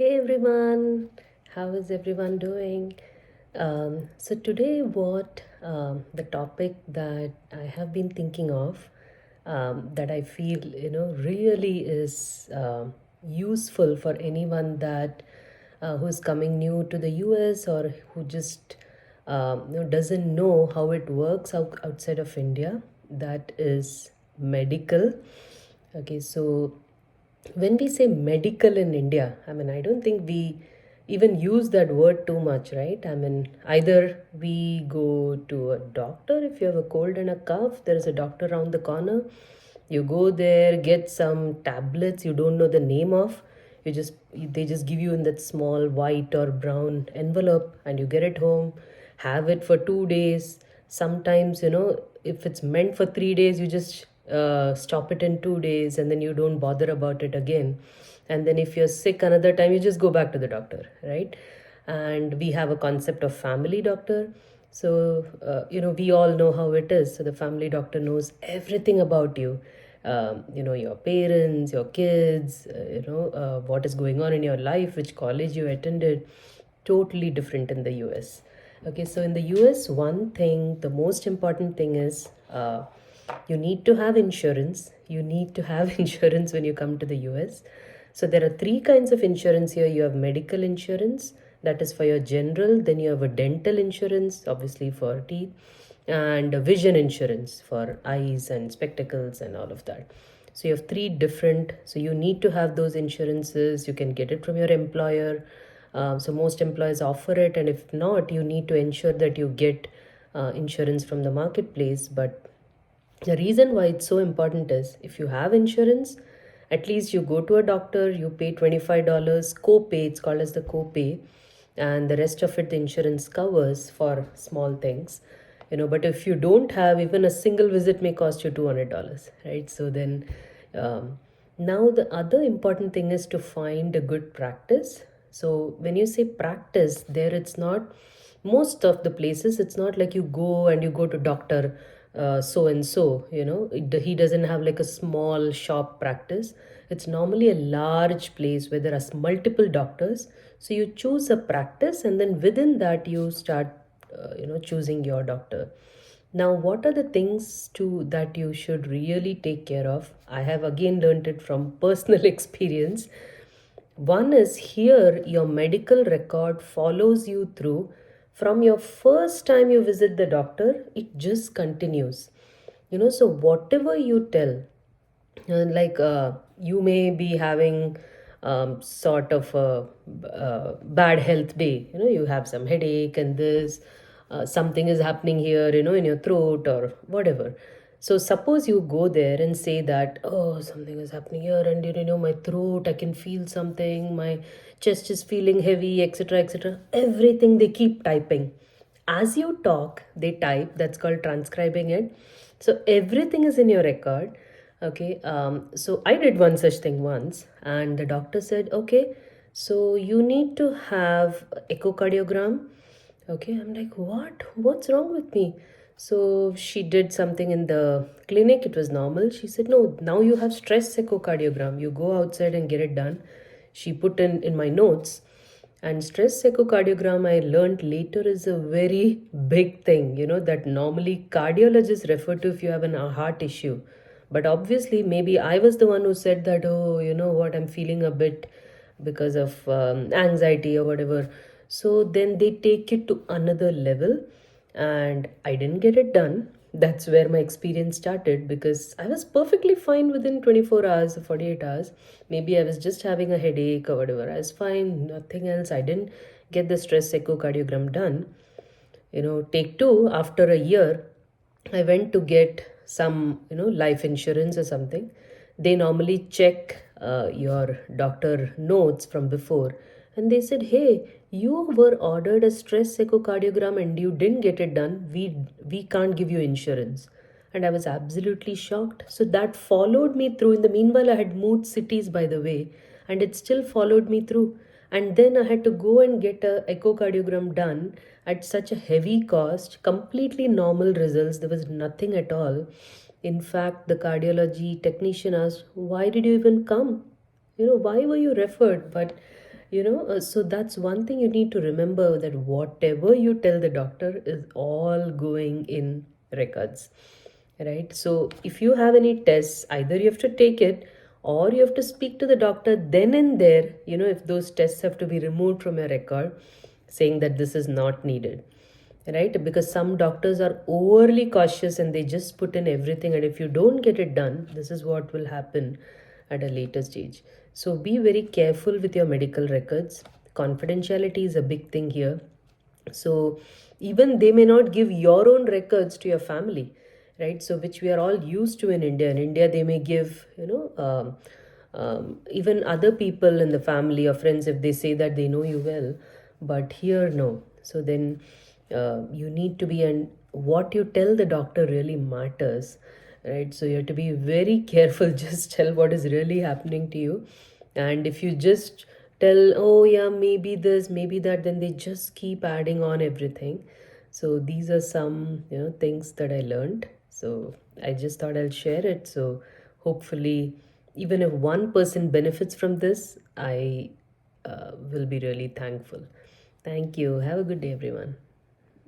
Hey everyone, how is everyone doing? So today, what the topic that I have been thinking of, that I feel really is useful for anyone that who's coming new to the US or who just doesn't know how it works outside of India. That is medical. Okay, so when we say medical in India, I mean, I don't think we even use that word too much, right? I mean, either we go to a doctor if you have a cold and a cough, there is a doctor around the corner. You go there, get some tablets you don't know the name of. They just give you in that small white or brown envelope and you get it home, have it for 2 days. Sometimes, if it's meant for 3 days, you just stop it in 2 days and then you don't bother about it again. And then if you're sick another time, you just go back to the doctor, right? And we have a concept of family doctor. So, we all know how it is. So the family doctor knows everything about you. Your parents, your kids, what is going on in your life, which college you attended. Totally different in the US. Okay, so in the US, one thing, the most important thing is you need to have insurance. You need to have insurance when you come to the US. So there are three kinds of insurance here. You have medical insurance, that is for your general. Then you have a dental insurance, obviously for teeth, and a vision insurance for eyes and spectacles and all of that. So you have three different. So you need to have those insurances. You can get it from your employer. So most employers offer it, and if not, you need to ensure that you get insurance from the marketplace. But the reason why it's so important is if you have insurance, at least you go to a doctor, you pay $25 copay, it's called as the copay, and the rest of it the insurance covers for small things. But if you don't have, even a single visit may cost you $200, right? So then now the other important thing is to find a good practice. So when you say practice, there it's not, most of the places it's not like you go and you go to doctor so and so, he doesn't have like a small shop practice. It's normally a large place where there are multiple doctors. So you choose a practice and then within that you start choosing your doctor. Now, what are the things to that you should really take care of? I have again learned it from personal experience. One is here, your medical record follows you through from your first time you visit the doctor, it just continues. So whatever you tell, you may be having sort of a bad health day, you have some headache and this, something is happening here, in your throat or whatever. So suppose you go there and say that, oh, something is happening here and my throat, I can feel something, my chest is feeling heavy, etc., etc. Everything they keep typing. As you talk, they type. That's called transcribing it. So everything is in your record. Okay. So I did one such thing once, and the doctor said, okay, so you need to have echocardiogram. Okay, I'm like, what? What's wrong with me? So she did something in the clinic. It was normal. She said, no, now you have stress echocardiogram. You go outside and get it done. She put in my notes. And stress echocardiogram, I learned later, is a very big thing, that normally cardiologists refer to if you have a heart issue. But obviously, maybe I was the one who said that, oh, you know what, I'm feeling a bit because of anxiety or whatever. So then they take it to another level, and I didn't get it done. That's where my experience started because I was perfectly fine within 24 hours or 48 hours. Maybe I was just having a headache or whatever. I was fine, nothing else. I didn't get the stress echocardiogram done. Take two, after a year, I went to get some, life insurance or something. They normally check your doctor notes from before, and they said, hey, you were ordered a stress echocardiogram and you didn't get it done. We can't give you insurance. And I was absolutely shocked. So that followed me through. In the meanwhile, I had moved cities, by the way, and it still followed me through. And then I had to go and get a echocardiogram done at such a heavy cost, completely normal results. There was nothing at all. In fact, the cardiology technician asked, why did you even come? Why were you referred? But So that's one thing you need to remember, that whatever you tell the doctor is all going in records, right? So if you have any tests, either you have to take it or you have to speak to the doctor then and there, if those tests have to be removed from your record, saying that this is not needed, right? Because some doctors are overly cautious and they just put in everything, and if you don't get it done, this is what will happen at a later stage. So be very careful with your medical records. Confidentiality is a big thing here. So even they may not give your own records to your family, right? So which we are all used to in India. In India, they may give, even other people in the family or friends, if they say that they know you well. But here, no. So then you need to be, and what you tell the doctor really matters, right? So you have to be very careful. Just tell what is really happening to you. And if you just tell, oh yeah, maybe this, maybe that, then they just keep adding on everything. So these are some, things that I learned. So I just thought I'll share it. So hopefully, even if one person benefits from this, I will be really thankful. Thank you. Have a good day, everyone.